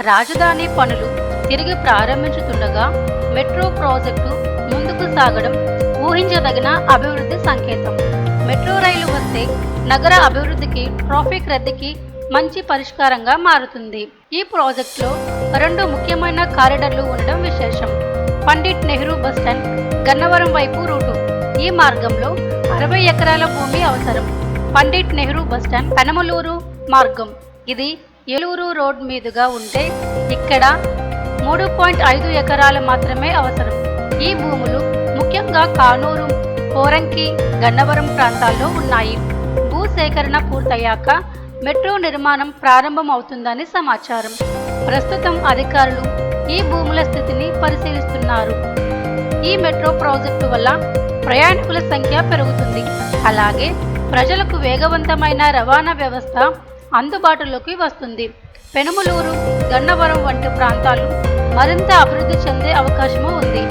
రాజధాని పనులు తిరిగి ప్రారంభించుతుండగా మెట్రో ప్రాజెక్టు ముందుకు సాగడం ఊహించదగిన అభివృద్ధి సంకేతం. మెట్రో రైలు వస్తే నగర అభివృద్ధికి, ట్రాఫిక్ రద్దీకి మంచి పరిష్కారంగా మారుతుంది. ఈ ప్రాజెక్టులో 2 ముఖ్యమైన కారిడార్లు ఉండడం విశేషం. పండిట్ నెహ్రూ బస్టాండ్, గన్నవరం వైపు రూటు. ఈ మార్గంలో 60 ఎకరాల భూమి అవసరం. పండిట్ నెహ్రూ బస్టాండ్ పెనమలూరు మార్గం. ఇది ఏలూరు రోడ్ మీదుగా ఉంటే ఇక్కడ 3.5 ఎకరాలు మాత్రమే అవసరం. ఈ భూములు ముఖ్యంగా కానూరు, కోరంకి, గన్నవరం ప్రాంతాల్లో ఉన్నాయి. భూసేకరణ పూర్తయ్యాక మెట్రో నిర్మాణం ప్రారంభం అవుతుందని సమాచారం. ప్రస్తుతం అధికారులు ఈ భూముల స్థితిని పరిశీలిస్తున్నారు. ఈ మెట్రో ప్రాజెక్టు వల్ల ప్రయాణికుల సంఖ్య పెరుగుతుంది. అలాగే ప్రజలకు వేగవంతమైన రవాణా వ్యవస్థ అందుబాటులోకి వస్తుంది. పెనుమలూరు, గన్నవరం వంటి ప్రాంతాలు మరింత అభివృద్ధి చెందే అవకాశము ఉంది.